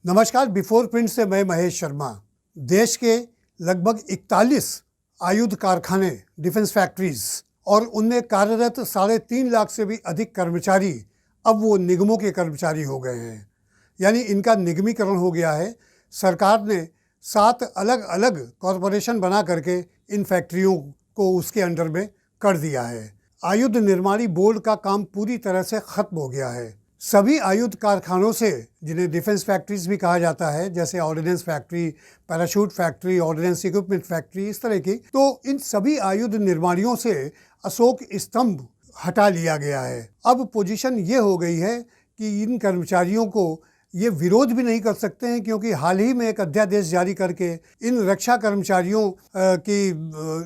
नमस्कार। Before print से मैं महेश शर्मा। देश के लगभग 41 आयुध कारखाने, डिफेंस फैक्ट्रीज और उनमें कार्यरत 3.5 लाख से भी अधिक कर्मचारी अब वो निगमों के कर्मचारी हो गए हैं, यानी इनका निगमीकरण हो गया है। सरकार ने 7 अलग अलग कॉरपोरेशन बना करके इन फैक्ट्रियों को उसके अंडर में कर दिया है। आयुध निर्माणी बोर्ड का काम पूरी तरह से खत्म हो गया है। सभी आयुध कारखानों से, जिन्हें डिफेंस फैक्ट्रीज भी कहा जाता है, जैसे ordnance factory, parachute factory, ordnance equipment factory, इस तरह की, तो इन सभी आयुध निर्माणियों से अशोक स्तंभ हटा लिया गया है। अब पोजीशन ये हो गई है कि इन कर्मचारियों को ये विरोध भी नहीं कर सकते हैं, क्योंकि हाल ही में एक अध्यादेश जारी करके इन रक्षा कर्मचारियों की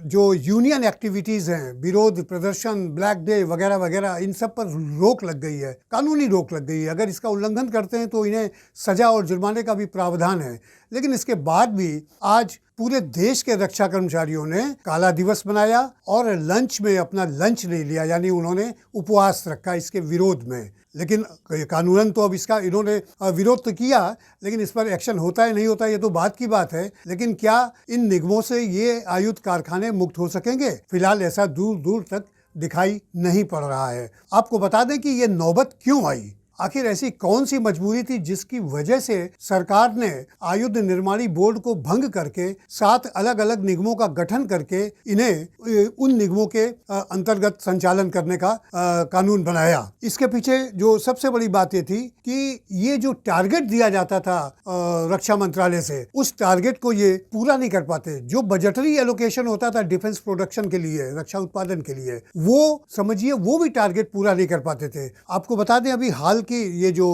जो यूनियन एक्टिविटीज़ हैं, विरोध प्रदर्शन, ब्लैक डे वगैरह वगैरह, इन सब पर रोक लग गई है, कानूनी रोक लग गई है। अगर इसका उल्लंघन करते हैं तो इन्हें सजा और जुर्माने का भी प्रावधान है। लेकिन इसके बाद भी आज पूरे देश के रक्षा कर्मचारियों ने काला दिवस मनाया और लंच में अपना लंच नहीं लिया, यानी उन्होंने उपवास रखा इसके विरोध में। लेकिन कानूनन तो अब इसका इन्होंने विरोध तो किया, लेकिन इस पर एक्शन होता है नहीं होता ये तो बात की बात है। लेकिन क्या इन निगमों से ये आयुध कारखाने मुक्त हो सकेंगे? फिलहाल ऐसा दूर दूर तक दिखाई नहीं पड़ रहा है। आपको बता दें कि ये नौबत क्यों आई। आखिर ऐसी कौन सी मजबूरी थी जिसकी वजह से सरकार ने आयुध निर्माणी बोर्ड को भंग करके 7 अलग अलग निगमों का गठन करके इन्हें उन निगमों के अंतर्गत संचालन करने का कानून बनाया? इसके पीछे जो सबसे बड़ी बात ये थी कि ये जो टारगेट दिया जाता था रक्षा मंत्रालय से, उस टारगेट को ये पूरा नहीं कर पाते। जो बजटरी एलोकेशन होता था डिफेंस प्रोडक्शन के लिए, रक्षा उत्पादन के लिए, वो समझिए वो भी टारगेट पूरा नहीं कर पाते थे। आपको बता दें, अभी हाल की ये जो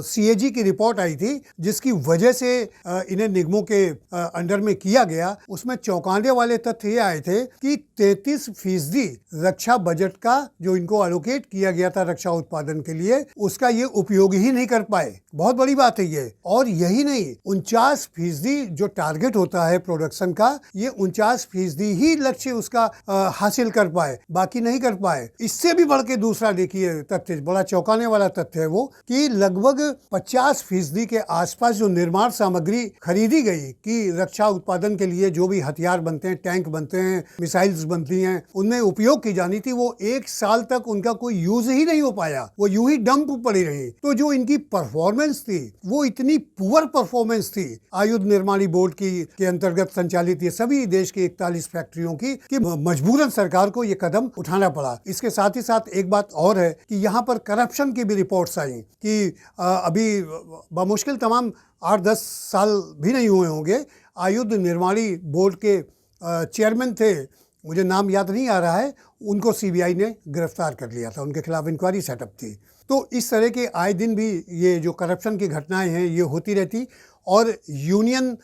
CAG की रिपोर्ट आई थी, जिसकी वजह से इन्हें निगमों के अंडर में किया गया, उसमें चौंकाने वाले तथ्य ये आए थे कि 33% रक्षा बजट का जो इनको एलोकेट किया गया था रक्षा उत्पादन के लिए, उसका ये उपयोग ही नहीं कर पाए। बहुत बड़ी बात है ये। और यही नहीं, 49% जो टारगेट होता है प्रोडक्शन का, ये 49% ही लक्ष्य उसका हासिल कर पाए, बाकी नहीं कर पाए। इससे भी बढ़ के दूसरा देखिए तथ्य, बड़ा चौंकाने वाला तथ्य है वो, कि लगभग 50% के आसपास जो निर्माण सामग्री खरीदी गई कि रक्षा उत्पादन के लिए जो भी हथियार बनते हैं, टैंक बनते हैं, मिसाइल्स बनती हैं, उनमें उपयोग की जानी थी, वो 1 साल तक उनका कोई यूज ही नहीं हो पाया, वो यूं ही डंप पड़ी रही। तो जो इनकी परफॉर्मेंस थी, वो इतनी पुअर परफॉर्मेंस थी आयुध निर्माणी बोर्ड की के अंतर्गत संचालित ये सभी देश की 41 फैक्ट्रियों की, कि मजबूरन सरकार को ये कदम उठाना पड़ा। इसके साथ ही साथ एक बात और है कि यहाँ पर करप्शन की भी रिपोर्ट्स आई कि अभी बमुश्किल तमाम 8-10 साल भी नहीं हुए होंगे, आयुध निर्माणी बोर्ड के चेयरमैन थे, मुझे नाम याद नहीं आ रहा है, उनको CBI ने गिरफ्तार कर लिया था, उनके खिलाफ इंक्वायरी सेटअप थी। तो इस तरह के आए दिन भी ये जो करप्शन की घटनाएं हैं ये होती रहती, और यूनियन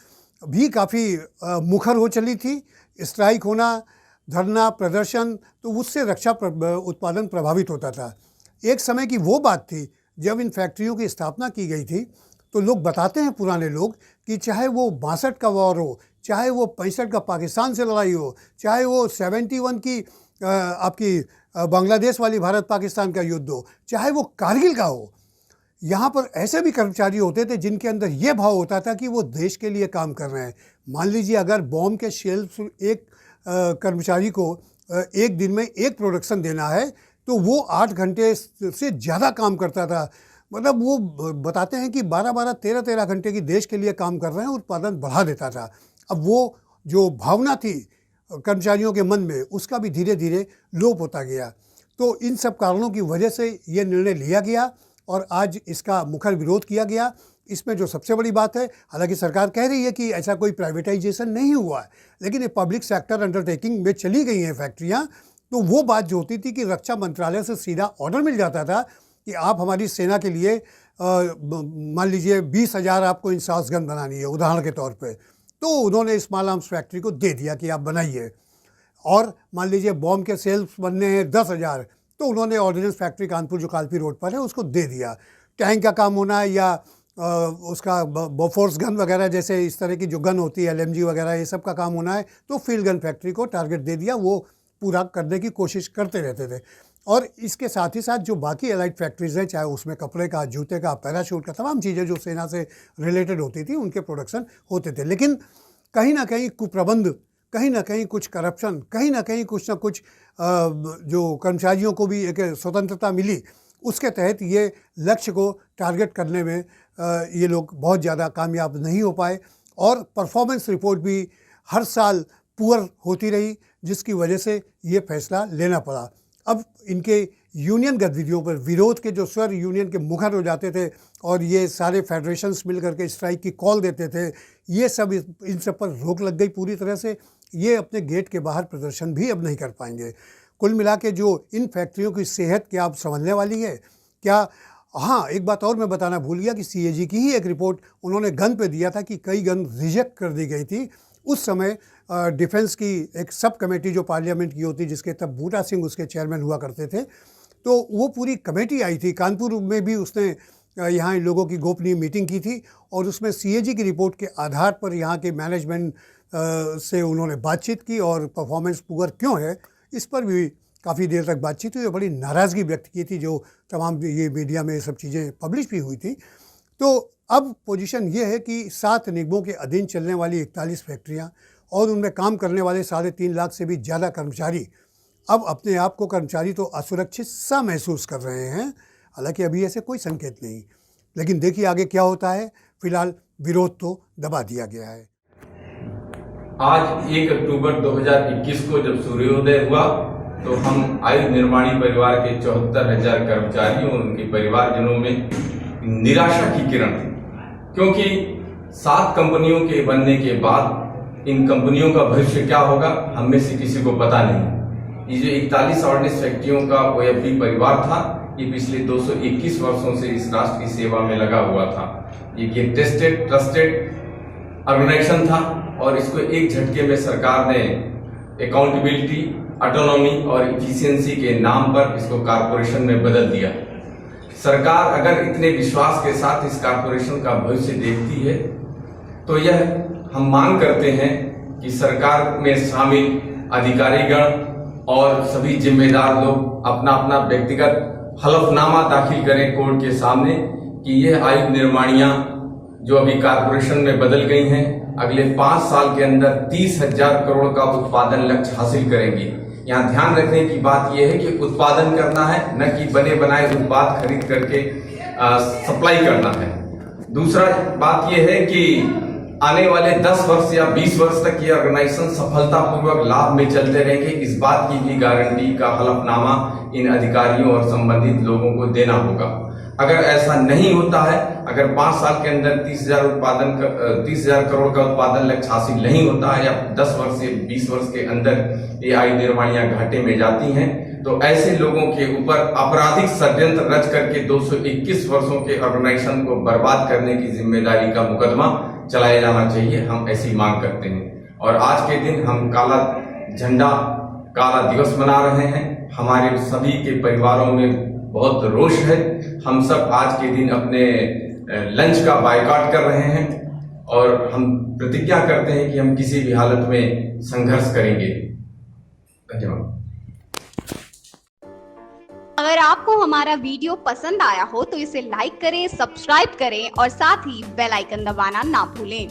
भी काफ़ी मुखर हो चली थी। स्ट्राइक होना, धरना, प्रदर्शन, तो उससे रक्षा उत्पादन प्रभावित होता था। एक समय की वो बात थी जब इन फैक्ट्रियों की स्थापना की गई थी, तो लोग बताते हैं, पुराने लोग, कि चाहे वो 62 का वॉर हो, चाहे वो 65 का पाकिस्तान से लड़ाई हो, चाहे वो 71 की आपकी बांग्लादेश वाली भारत पाकिस्तान का युद्ध हो, चाहे वो कारगिल का हो, यहाँ पर ऐसे भी कर्मचारी होते थे जिनके अंदर ये भाव होता था कि वो देश के लिए काम कर रहे हैं। मान लीजिए, अगर बॉम्ब के शेल्स एक कर्मचारी को एक दिन में एक प्रोडक्शन देना है, तो वो 8 घंटे से ज़्यादा काम करता था। मतलब वो बताते हैं कि 12-12, 13-13 घंटे की देश के लिए काम कर रहे हैं, उत्पादन बढ़ा देता था। अब वो जो भावना थी कर्मचारियों के मन में, उसका भी धीरे धीरे लोप होता गया। तो इन सब कारणों की वजह से ये निर्णय लिया गया और आज इसका मुखर विरोध किया गया। इसमें जो सबसे बड़ी बात है, हालांकि सरकार कह रही है कि ऐसा कोई प्राइवेटाइजेशन नहीं हुआ है, लेकिन ये पब्लिक सेक्टर अंडरटेकिंग में चली गई हैं फैक्ट्रियाँ। तो वो बात जो होती थी कि रक्षा मंत्रालय से सीधा ऑर्डर मिल जाता था कि आप हमारी सेना के लिए मान लीजिए 20,000 आपको इंसास गन बनानी है, उदाहरण के तौर पे, तो उन्होंने स्मॉल आर्म्स फैक्ट्री को दे दिया कि आप बनाइए। और मान लीजिए बॉम्ब के सेल्स बनने हैं 10,000, तो उन्होंने ऑर्डिनेंस फैक्ट्री कानपुर जो कालपी रोड पर है उसको दे दिया। टैंक का काम होना है या उसका बोफोर्स गन वगैरह जैसे इस तरह की जो गन होती है, LMG वगैरह, ये सब का काम होना है, तो फील्ड गन फैक्ट्री को टारगेट दे दिया। वो पूरा करने की कोशिश करते रहते थे। और इसके साथ ही साथ जो बाकी एलाइड फैक्ट्रीज हैं, चाहे उसमें कपड़े का, जूते का, पैराशूट का, तमाम चीज़ें जो सेना से रिलेटेड होती थी, उनके प्रोडक्शन होते थे। लेकिन कहीं ना कहीं कुप्रबंध, कहीं ना कहीं कुछ करप्शन, कहीं ना कहीं कुछ ना कुछ जो कर्मचारियों को भी एक स्वतंत्रता मिली, उसके तहत ये लक्ष्य को टारगेट करने में ये लोग बहुत ज़्यादा कामयाब नहीं हो पाए और परफॉर्मेंस रिपोर्ट भी हर साल पुअर होती रही, जिसकी वजह से ये फैसला लेना पड़ा। अब इनके यूनियन गतिविधियों पर विरोध के जो स्वर यूनियन के मुखर हो जाते थे और ये सारे फेडरेशंस मिल करके स्ट्राइक की कॉल देते थे, ये सब इन सब पर रोक लग गई पूरी तरह से। ये अपने गेट के बाहर प्रदर्शन भी अब नहीं कर पाएंगे। कुल मिला के जो इन फैक्ट्रियों की सेहत क्या अब संभलने वाली है क्या? हाँ, एक बात और मैं बताना भूल गया कि सीएजी की ही एक रिपोर्ट उन्होंने गन पे दिया था कि कई गन रिजेक्ट कर दी गई थी। उस समय डिफेंस की एक सब कमेटी जो पार्लियामेंट की होती, जिसके तब बूटा सिंह उसके चेयरमैन हुआ करते थे, तो वो पूरी कमेटी आई थी। कानपुर में भी उसने यहाँ इन लोगों की गोपनीय मीटिंग की थी और उसमें सीएजी की रिपोर्ट के आधार पर यहाँ के मैनेजमेंट से उन्होंने बातचीत की और परफॉर्मेंस पुअर क्यों है इस पर भी काफ़ी देर तक बातचीत हुई और बड़ी नाराज़गी व्यक्त की थी, जो तमाम ये मीडिया में ये सब चीज़ें पब्लिश भी हुई थी। तो अब पोजीशन ये है कि 7 निगमों के अधीन चलने वाली 41 फैक्ट्रियाँ और उनमें काम करने वाले 3.5 लाख से भी ज़्यादा कर्मचारी अब अपने आप को कर्मचारी तो असुरक्षित सा महसूस कर रहे हैं। हालांकि अभी ऐसे कोई संकेत नहीं, लेकिन देखिए आगे क्या होता है। फिलहाल विरोध तो दबा दिया गया है। आज 1 अक्टूबर 2021 को जब सूर्योदय हुआ तो हम आयुध निर्माणी परिवार के 74,000 कर्मचारियों और उनके परिवारजनों में निराशा की किरण थी, क्योंकि 7 कंपनियों के बनने के बाद इन कंपनियों का भविष्य क्या होगा हम में से किसी को पता नहीं। ये जो 41 ऑर्डिनेंस फैक्ट्रियों का ओएफबी परिवार था, ये पिछले 221 वर्षों से इस राष्ट्र की सेवा में लगा हुआ था। ये टेस्टेड ट्रस्टेड ऑर्गेनाइजेशन था और इसको एक झटके में सरकार ने अकाउंटेबिलिटी, ऑटोनॉमी और इफिशियंसी के नाम पर इसको कारपोरेशन में बदल दिया। सरकार अगर इतने विश्वास के साथ इस कारपोरेशन का भविष्य देखती है तो यह हम मांग करते हैं कि सरकार में शामिल अधिकारीगण और सभी जिम्मेदार लोग अपना अपना व्यक्तिगत हलफनामा दाखिल करें कोर्ट के सामने कि यह आयुध निर्माणियां जो अभी कारपोरेशन में बदल गई हैं अगले 5 साल के अंदर 30,000 करोड़ का उत्पादन लक्ष्य हासिल करेंगी। यहाँ ध्यान रखने की बात यह है कि उत्पादन करना है, न कि बने बनाए उत्पाद खरीद करके सप्लाई करना है। दूसरा बात यह है कि आने वाले 10 वर्ष या 20 वर्ष तक ये ऑर्गेनाइजेशन सफलतापूर्वक लाभ में चलते रहेंगे, इस बात की भी गारंटी का हलफनामा इन अधिकारियों और संबंधित लोगों को देना होगा। अगर ऐसा नहीं होता है, अगर 5 साल के अंदर 30,000 करोड़ का उत्पादन लक्ष्य हासिल नहीं होता है या 10 वर्ष से 20 वर्ष के अंदर ये आयुध निर्माणियां घाटे में जाती हैं, तो ऐसे लोगों के ऊपर आपराधिक षड्यंत्र रच करके 221 वर्षों के ऑर्गेनाइजेशन को बर्बाद करने की जिम्मेदारी का मुकदमा चलाया जाना चाहिए। हम ऐसी मांग करते हैं और आज के दिन हम काला झंडा, काला दिवस मना रहे हैं। हमारे सभी के परिवारों में बहुत रोष है। हम सब आज के दिन अपने लंच का बायकॉट कर रहे हैं और हम प्रतिज्ञा करते हैं कि हम किसी भी हालत में संघर्ष करेंगे। धन्यवाद। अगर आपको हमारा वीडियो पसंद आया हो तो इसे लाइक करें, सब्सक्राइब करें और साथ ही बेल आइकन दबाना ना भूलें।